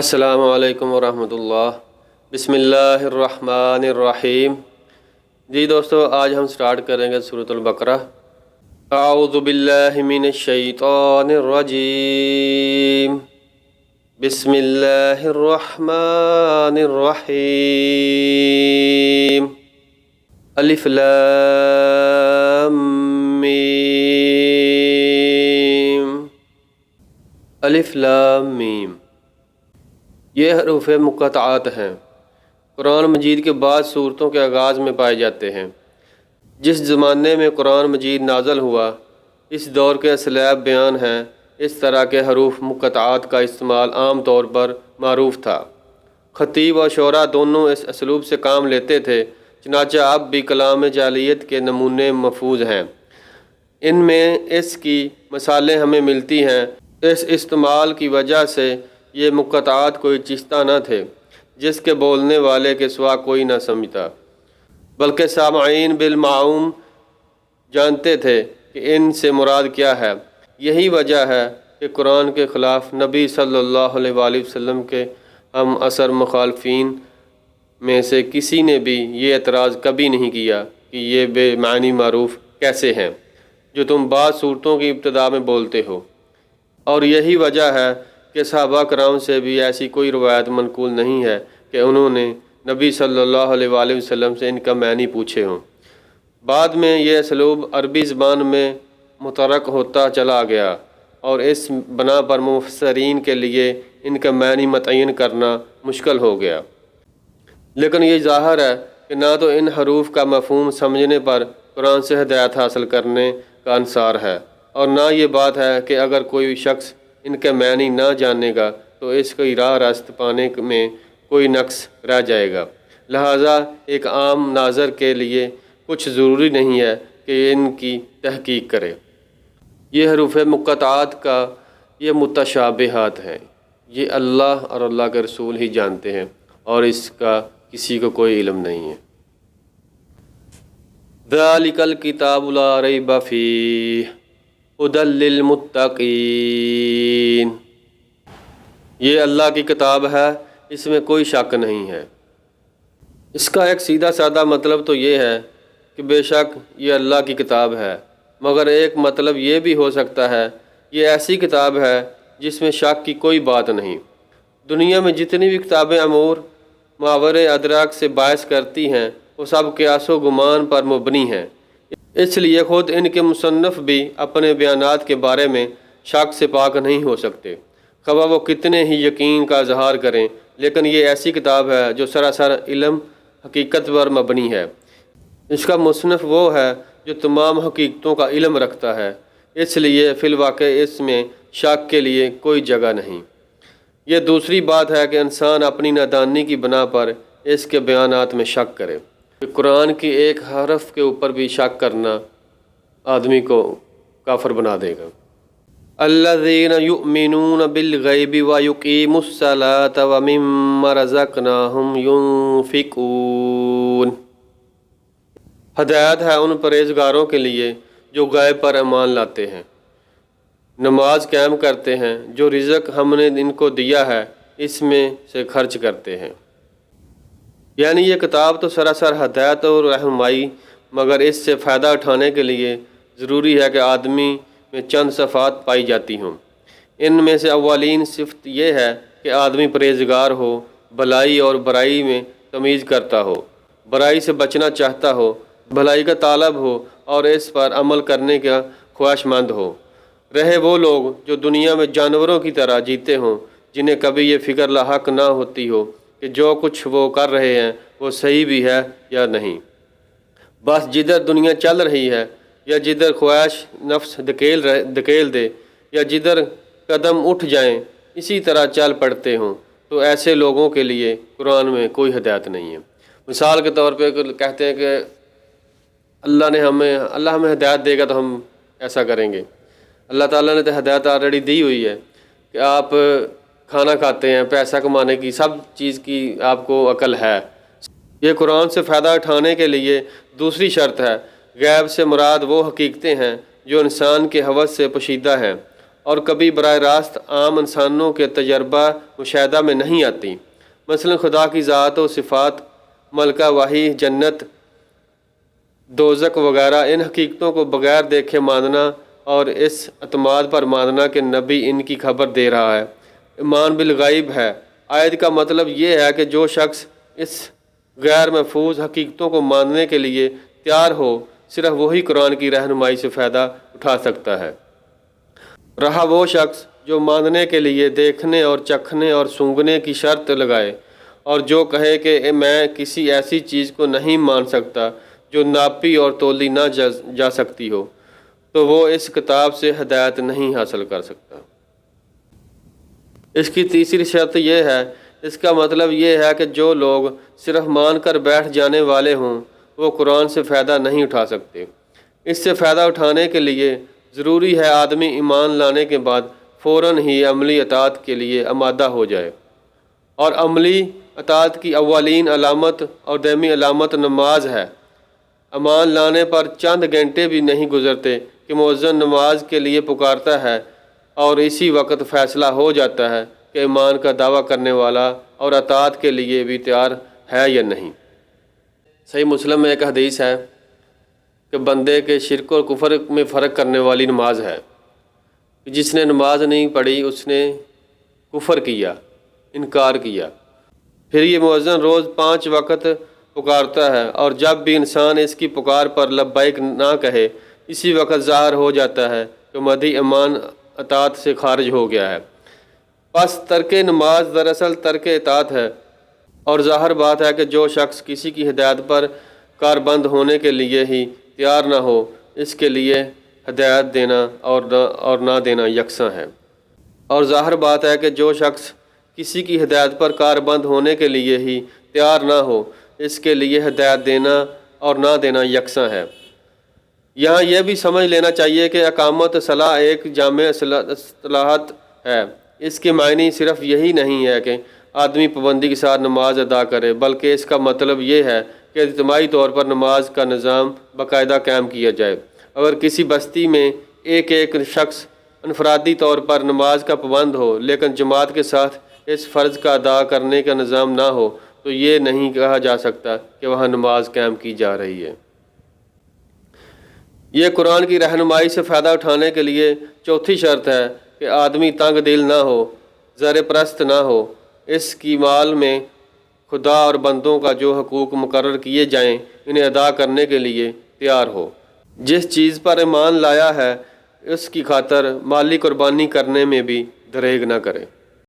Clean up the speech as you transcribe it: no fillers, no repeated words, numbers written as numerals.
السلام علیکم ورحمۃ اللہ۔ بسم اللہ الرحمن الرحیم۔ جی دوستو، آج ہم سٹارٹ کریں گے سورۃ البقرہ۔ اعوذ باللہ من الشیطان الرجیم، بسم اللہ الرحمن الرحیم۔ الف لام میم، الف لام میم۔ یہ حروف مقطعات ہیں، قرآن مجید کے بعض صورتوں کے آغاز میں پائے جاتے ہیں۔ جس زمانے میں قرآن مجید نازل ہوا، اس دور کے اسلاف بیان ہیں۔ اس طرح کے حروف مقطعات کا استعمال عام طور پر معروف تھا۔ خطیب اور شعراء دونوں اس اسلوب سے کام لیتے تھے، چنانچہ اب بھی کلام جاہلیت کے نمونے محفوظ ہیں۔ ان میں اس کی مثالیں ہمیں ملتی ہیں۔ اس استعمال کی وجہ سے یہ مقطعات کوئی چیستہ نہ تھے جس کے بولنے والے کے سوا کوئی نہ سمجھتا، بلکہ سامعین بالمعموم جانتے تھے کہ ان سے مراد کیا ہے۔ یہی وجہ ہے کہ قرآن کے خلاف نبی صلی اللہ علیہ وآلہ وسلم کے ہم عصر مخالفین میں سے کسی نے بھی یہ اعتراض کبھی نہیں کیا کہ یہ بے معنی معروف کیسے ہیں جو تم بعض صورتوں کی ابتدا میں بولتے ہو۔ اور یہی وجہ ہے کہ صحابہ کرام سے بھی ایسی کوئی روایت منقول نہیں ہے کہ انہوں نے نبی صلی اللہ علیہ وآلہ وسلم سے ان کا معنی پوچھے ہوں۔ بعد میں یہ اسلوب عربی زبان میں مترک ہوتا چلا گیا اور اس بنا پر مفسرین کے لیے ان کا معنی متعین کرنا مشکل ہو گیا۔ لیکن یہ ظاہر ہے کہ نہ تو ان حروف کا مفہوم سمجھنے پر قرآن سے ہدایت حاصل کرنے کا انصار ہے، اور نہ یہ بات ہے کہ اگر کوئی شخص ان کے معنی نہ جانے گا تو اس کی راہ راست پانے میں کوئی نقص رہ جائے گا۔ لہٰذا ایک عام ناظر کے لیے کچھ ضروری نہیں ہے کہ ان کی تحقیق کرے۔ یہ حروف مقطعات کا یہ متشابہات ہیں، یہ اللہ اور اللہ کے رسول ہی جانتے ہیں، اور اس کا کسی کو کوئی علم نہیں ہے۔ ذَلِكَ الْكِتَابُ لَا رَيْبَ فِيهِ هُدًى لِّلْمُتَّقِينَ۔ یہ اللہ کی کتاب ہے، اس میں کوئی شک نہیں ہے۔ اس کا ایک سیدھا سادہ مطلب تو یہ ہے کہ بے شک یہ اللہ کی کتاب ہے، مگر ایک مطلب یہ بھی ہو سکتا ہے یہ ایسی کتاب ہے جس میں شک کی کوئی بات نہیں۔ دنیا میں جتنی بھی کتابیں امور ماورِ ادراک سے باعث کرتی ہیں وہ سب قیاس و گمان پر مبنی ہیں، اس لیے خود ان کے مصنف بھی اپنے بیانات کے بارے میں شک سے پاک نہیں ہو سکتے، خواہ وہ کتنے ہی یقین کا اظہار کریں۔ لیکن یہ ایسی کتاب ہے جو سراسر علم حقیقت پر مبنی ہے۔ اس کا مصنف وہ ہے جو تمام حقیقتوں کا علم رکھتا ہے، اس لیے فی الواقع اس میں شک کے لیے کوئی جگہ نہیں۔ یہ دوسری بات ہے کہ انسان اپنی نادانی کی بنا پر اس کے بیانات میں شک کرے۔ قرآن کی ایک حرف کے اوپر بھی شک کرنا آدمی کو کافر بنا دے گا۔ الذین یؤمنون بالغیب ویقیمون الصلاۃ ومما رزقناہم ینفقون۔ ہدایت ہے ان پرہیزگاروں کے لیے جو غیب پر ایمان لاتے ہیں، نماز قائم کرتے ہیں، جو رزق ہم نے ان کو دیا ہے اس میں سے خرچ کرتے ہیں۔ یعنی یہ کتاب تو سراسر ہدایت اور رہنمائی، مگر اس سے فائدہ اٹھانے کے لیے ضروری ہے کہ آدمی میں چند صفات پائی جاتی ہوں۔ ان میں سے اولین صفت یہ ہے کہ آدمی پرہیزگار ہو، بھلائی اور برائی میں تمیز کرتا ہو، برائی سے بچنا چاہتا ہو، بھلائی کا طالب ہو اور اس پر عمل کرنے کا خواہش مند ہو۔ رہے وہ لوگ جو دنیا میں جانوروں کی طرح جیتے ہوں، جنہیں کبھی یہ فکر لاحق نہ ہوتی ہو کہ جو کچھ وہ کر رہے ہیں وہ صحیح بھی ہے یا نہیں، بس جدھر دنیا چل رہی ہے یا جدھر خواہش نفس دھکیل دے یا جدھر قدم اٹھ جائیں اسی طرح چل پڑتے ہوں، تو ایسے لوگوں کے لیے قرآن میں کوئی ہدایت نہیں ہے۔ مثال کے طور پہ کہتے ہیں کہ اللہ ہمیں ہدایت دے گا تو ہم ایسا کریں گے۔ اللہ تعالیٰ نے تو ہدایت آلریڈی دی ہوئی ہے کہ آپ کھانا کھاتے ہیں، پیسہ کمانے کی، سب چیز کی آپ کو عقل ہے۔ یہ قرآن سے فائدہ اٹھانے کے لیے دوسری شرط ہے۔ غیب سے مراد وہ حقیقتیں ہیں جو انسان کے حوث سے پوشیدہ ہیں اور کبھی براہ راست عام انسانوں کے تجربہ مشاہدہ میں نہیں آتی۔ مثلا خدا کی ذات و صفات، ملکہ وحی، جنت، دوزخ وغیرہ، ان حقیقتوں کو بغیر دیکھے ماننا اور اس اعتماد پر ماننا کہ نبی ان کی خبر دے رہا ہے، ایمان بالغیب ہے۔ آیت کا مطلب یہ ہے کہ جو شخص اس غیر محفوظ حقیقتوں کو ماننے کے لیے تیار ہو، صرف وہی قرآن کی رہنمائی سے فائدہ اٹھا سکتا ہے۔ رہا وہ شخص جو ماننے کے لیے دیکھنے اور چکھنے اور سونگھنے کی شرط لگائے اور جو کہے کہ میں کسی ایسی چیز کو نہیں مان سکتا جو ناپی اور تولی نہ جا سکتی ہو، تو وہ اس کتاب سے ہدایت نہیں حاصل کر سکتا۔ اس کی تیسری شرط یہ ہے، اس کا مطلب یہ ہے کہ جو لوگ صرف مان کر بیٹھ جانے والے ہوں وہ قرآن سے فائدہ نہیں اٹھا سکتے۔ اس سے فائدہ اٹھانے کے لیے ضروری ہے آدمی ایمان لانے کے بعد فوراً ہی عملی اطاعت کے لیے آمادہ ہو جائے، اور عملی اطاعت کی اولین علامت اور دائمی علامت نماز ہے۔ ایمان لانے پر چند گھنٹے بھی نہیں گزرتے کہ مؤذن نماز کے لیے پکارتا ہے اور اسی وقت فیصلہ ہو جاتا ہے کہ ایمان کا دعویٰ کرنے والا اور اطاعت کے لیے بھی تیار ہے یا نہیں۔ صحیح مسلم میں ایک حدیث ہے کہ بندے کے شرک اور کفر میں فرق کرنے والی نماز ہے۔ جس نے نماز نہیں پڑھی اس نے کفر کیا، انکار کیا۔ پھر یہ مؤذن روز 5 وقت پکارتا ہے، اور جب بھی انسان اس کی پکار پر لبیک نہ کہے، اسی وقت ظاہر ہو جاتا ہے کہ مدعی ایمان اطاعت سے خارج ہو گیا ہے۔ پس ترک نماز دراصل ترک اطاعت ہے، اور ظاہر بات ہے کہ جو شخص کسی کی ہدایت پر کاربند ہونے کے لیے ہی تیار نہ ہو، اس کے لیے ہدایت دینا اور نہ دینا یکساں ہے۔ اور ظاہر بات ہے کہ جو شخص کسی کی ہدایت پر کاربند ہونے کے لیے ہی تیار نہ ہو، اس کے لیے ہدایت دینا اور نہ دینا یکساں ہے۔ یہاں یہ بھی سمجھ لینا چاہیے کہ اقامت صلاح ایک جامع اصطلاحات ہے۔ اس کے معنی صرف یہی نہیں ہے کہ آدمی پابندی کے ساتھ نماز ادا کرے، بلکہ اس کا مطلب یہ ہے کہ اجتماعی طور پر نماز کا نظام باقاعدہ قائم کیا جائے۔ اگر کسی بستی میں ایک شخص انفرادی طور پر نماز کا پابند ہو لیکن جماعت کے ساتھ اس فرض کا ادا کرنے کا نظام نہ ہو، تو یہ نہیں کہا جا سکتا کہ وہاں نماز قائم کی جا رہی ہے۔ یہ قرآن کی رہنمائی سے فائدہ اٹھانے کے لیے چوتھی شرط ہے کہ آدمی تنگ دل نہ ہو، زر پرست نہ ہو، اس کی مال میں خدا اور بندوں کا جو حقوق مقرر کیے جائیں انہیں ادا کرنے کے لیے تیار ہو۔ جس چیز پر ایمان لایا ہے اس کی خاطر مالی قربانی کرنے میں بھی دریغ نہ کرے۔